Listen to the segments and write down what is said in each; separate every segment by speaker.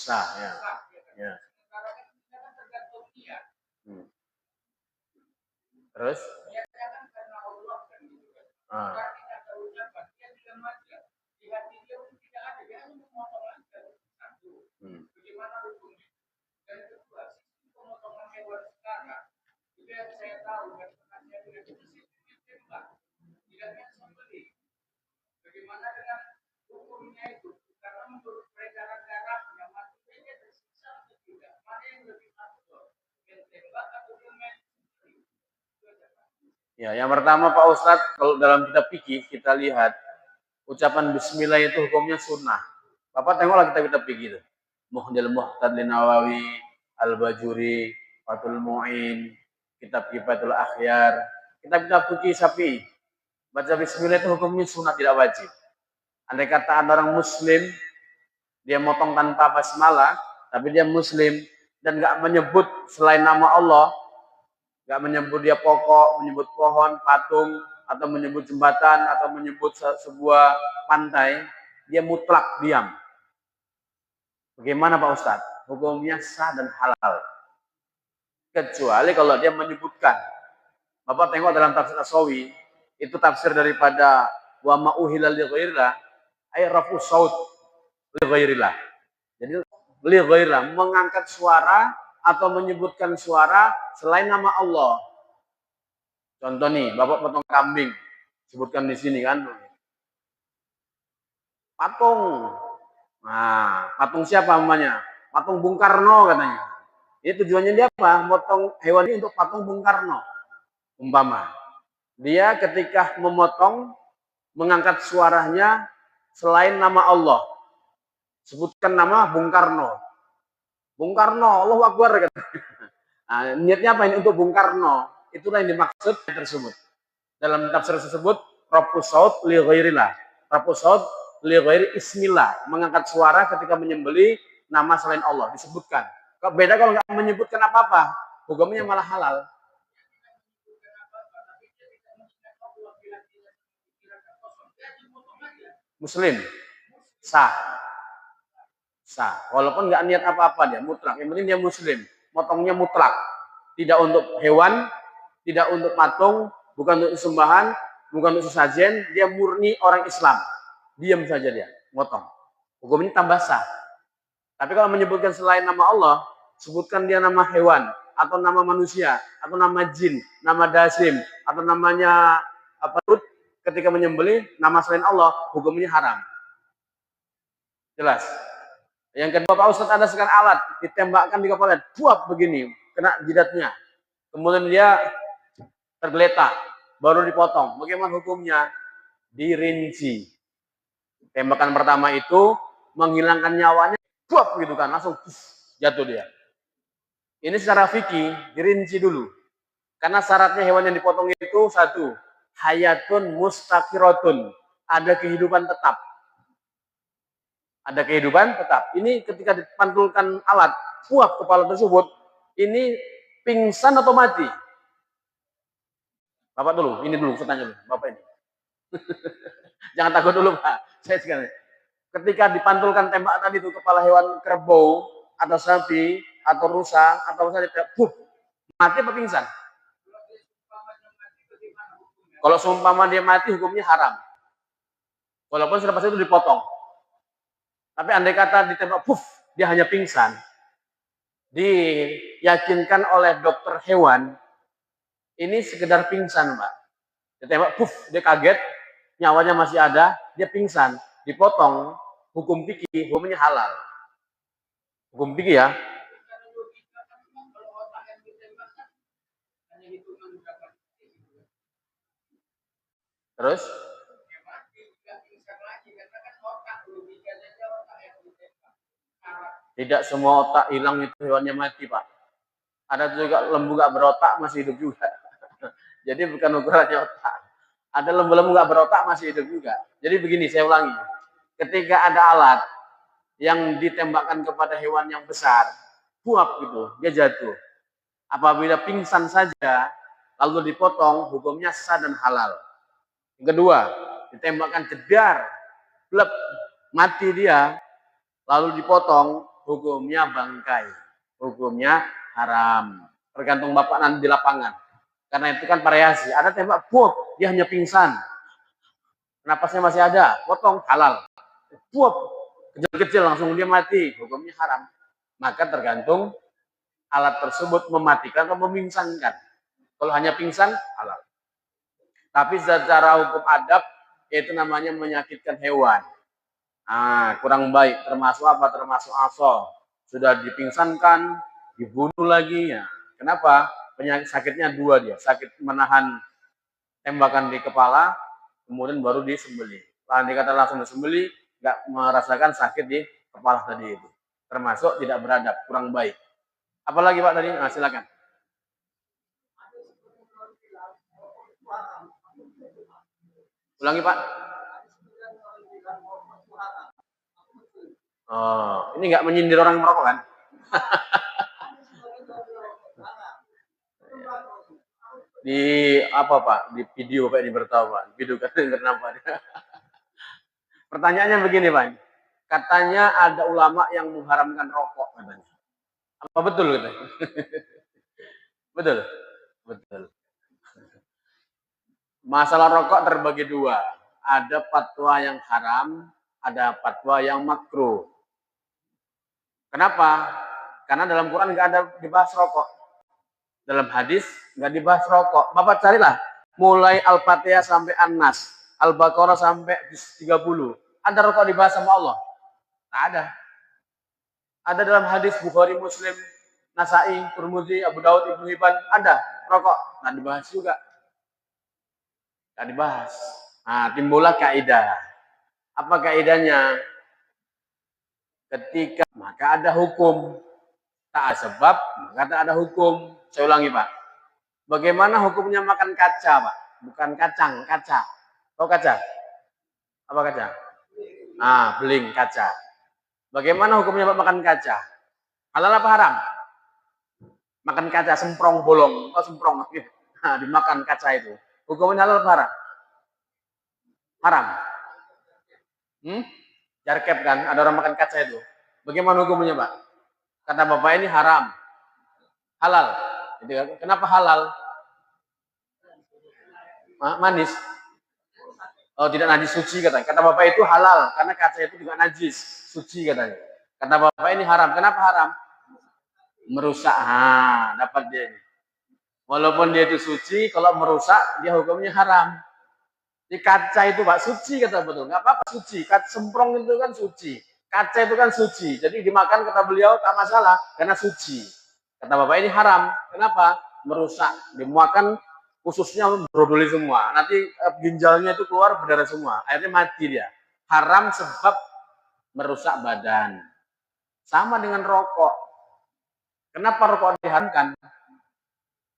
Speaker 1: Sah, ya. Ya. Terus? Ah. Hmm. Ya, yang pertama Pak Ustadz, kalau dalam kitab fikih kita lihat ucapan Bismillah itu hukumnya sunnah. Bapak tengoklah kitab-kitab fikih itu. Muhdil Muhtad Nawawi, Al-Bajuri, Fathul Mu'in, kitab Kifatul Akhyar, kitab-kitab fikih Syafi'i. Baca Bismillah itu hukumnya sunnah, tidak wajib. Andai kata ada orang Muslim, dia motong tanpa basmalah, tapi dia Muslim dan nggak menyebut selain nama Allah, nggak menyebut dia pokok, menyebut pohon, patung, atau menyebut jembatan, atau menyebut sebuah pantai, dia mutlak diam. Bagaimana Pak Ustadz? Hukumnya sah dan halal. Kecuali kalau dia menyebutkan. Bapak tengok dalam tafsir As-Sawi, itu tafsir daripada wa ma'uhila li ghairillah, ay rafu saut li ghairillah. Jadi li ghairillah, mengangkat suara atau menyebutkan suara selain nama Allah. Contoh nih, Bapak potong kambing, sebutkan di sini kan. Patung. Nah, patung siapa namanya? Patung Bung Karno katanya. Ini tujuannya dia apa? Motong hewan ini untuk patung Bung Karno. Umpama. Dia ketika memotong, mengangkat suaranya selain nama Allah. Sebutkan nama Bung Karno. Bung Karno, Allahu Akbar katanya. Nah, niatnya apa ini? Untuk Bung Karno. Itulah yang dimaksud tersebut. Dalam tafsir tersebut, Rabbus Saud li ghairillah. Rabbus Saud li ghairi ismillah. Mengangkat suara ketika menyembeli nama selain Allah. Disebutkan. Beda kalau nggak menyebutkan apa-apa. Hukumnya malah halal. Muslim. Sah. Sah. Walaupun nggak niat apa-apa dia. Mutlak. Yang penting dia Muslim. Motongnya mutlak. Tidak untuk hewan. Tidak untuk patung. Bukan untuk sembahan. Bukan untuk sesajen. Dia murni orang Islam. Diam saja dia. Motong. Hukum ini tambah sah. Tapi kalau menyebutkan selain nama Allah, sebutkan dia nama hewan, atau nama manusia, atau nama jin, nama dasim, atau namanya apa ketika menyembelih nama selain Allah, hukumnya haram. Jelas. Yang kedua, Pak Ustadz, ada sekarang alat, ditembakkan di kepala, buap begini, kena jidatnya. Kemudian dia tergeletak, baru dipotong. Bagaimana hukumnya? Dirinci. Tembakan pertama itu menghilangkan nyawanya, buap gitu kan, langsung jatuh dia. Ini secara fikih dirinci dulu. Karena syaratnya hewan yang dipotong itu satu, hayatun mustaqiratun, ada kehidupan tetap. Ada kehidupan tetap. Ini ketika dipantulkan alat, buap kepala tersebut, ini pingsan atau mati? Bapak dulu, ini dulu, saya tanya dulu, Bapak ini. Jangan takut dulu Pak, saya sekali. Ketika dipantulkan tembak tadi itu kepala hewan kerbau, atau sapi, atau rusa, atau misalnya mati apa pingsan? Kalau seumpama dia mati, hukumnya haram. Walaupun sudah pasti itu dipotong. Tapi andai kata ditembak, dia hanya pingsan. Diyakinkan oleh dokter hewan, ini sekedar pingsan, Pak. Ditembak, dia kaget, nyawanya masih ada, dia pingsan. Dipotong, hukum fikih, hukumnya halal. Hukum fikih ya. Terus? Tidak semua otak hilang itu hewannya mati, Pak. Ada juga lembu gak berotak masih hidup juga. Jadi bukan ukurannya otak. Ada lembu-lembu gak berotak masih hidup juga. Jadi begini, saya ulangi. Ketika ada alat yang ditembakkan kepada hewan yang besar, buap gitu, dia jatuh. Apabila pingsan saja, lalu dipotong, hukumnya sah dan halal. Yang kedua, ditembakkan jedar, blep, mati dia, lalu dipotong, hukumnya bangkai, hukumnya haram. Tergantung bapak nanti di lapangan. Karena itu kan variasi. Ada tembak, buat dia hanya pingsan. Napasnya masih ada, potong halal. Buat kecil-kecil langsung dia mati, hukumnya haram. Maka tergantung alat tersebut mematikan atau memingsankan. Kalau hanya pingsan, halal. Tapi secara hukum adab, itu namanya menyakitkan hewan. Kurang baik. Termasuk apa? Termasuk asal. Sudah dipingsankan, dibunuh lagi. Ya. Kenapa? Penyakit sakitnya dua dia. Sakit menahan tembakan di kepala, kemudian baru disembelih. Nanti kata langsung disembelih, nggak merasakan sakit di kepala tadi itu. Termasuk tidak beradab, kurang baik. Apalagi Pak tadi? Silakan. Ulangi Pak. Oh, ini nggak menyindir orang merokok kan? Di apa Pak? Di video Pak ini bertahu Pak. Video kan kenapa? Pertanyaannya begini Pak. Katanya ada ulama yang mengharamkan rokok katanya. Apa betul katanya? Betul? Betul. Masalah rokok terbagi dua. Ada fatwa yang haram, ada fatwa yang makruh. Kenapa? Karena dalam Quran nggak ada dibahas rokok. Dalam hadis nggak dibahas rokok. Bapak carilah mulai Al-Fatihah sampai An-Nas, Al-Baqarah sampai 30. Ada rokok dibahas sama Allah? Tak ada. Ada dalam hadis Bukhari, Muslim, Nasai, Tirmidzi, Abu Daud, Ibnu Hibban, ada rokok. Nggak dibahas juga. Nggak dibahas. Timbullah kaidah. Apa kaidahnya? Ketika maka ada hukum. Tak sebab, maka tak ada hukum. Saya ulangi Pak. Bagaimana hukumnya makan kaca Pak? Bukan kacang, kaca. Tahu kaca? Apa kaca? Beling, kaca. Bagaimana hukumnya Pak makan kaca? Halal apa haram? Makan kaca, semprong bolong. Oh semprong. Dimakan kaca itu. Hukumnya halal apa haram? Haram. Jarkep kan, ada orang makan kaca itu. Bagaimana hukumnya Pak? Kata Bapak ini haram. Halal. Kenapa halal? Manis. Oh tidak najis, suci katanya. Kata Bapak itu halal. Karena kaca itu juga najis. Suci katanya. Kata Bapak ini haram. Kenapa haram? Merusak. Dapat dia. Walaupun dia itu suci, kalau merusak, dia hukumnya haram. Di kaca itu Pak, suci kata betul. Nggak apa-apa suci. Kaca semprong itu kan suci. Kaca itu kan suci. Jadi dimakan kata beliau tak masalah. Karena suci. Kata Bapak ini haram. Kenapa? Merusak. Dimakan khususnya brodoli semua. Nanti ginjalnya itu keluar berdarah semua. Akhirnya mati dia. Haram sebab merusak badan. Sama dengan rokok. Kenapa rokok diharamkan?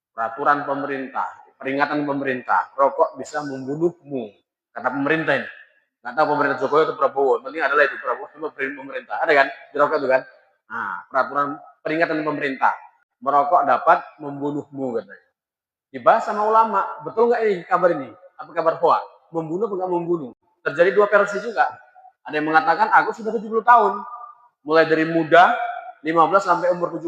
Speaker 1: Peraturan pemerintah. Peringatan pemerintah, rokok bisa membunuhmu. Kata pemerintah ini. Nggak tahu pemerintah Jokowi atau Prabowo. Penting adalah itu Prabowo sama pemerintah. Ada kan? Di rokok itu kan? Peraturan peringatan pemerintah. Merokok dapat membunuhmu katanya. Dibahas sama ulama. Betul nggak ini kabar ini? Apa kabar hoax? Membunuh atau nggak membunuh? Terjadi dua versi juga. Ada yang mengatakan aku sudah 70 tahun. Mulai dari muda, 15 sampai umur 70,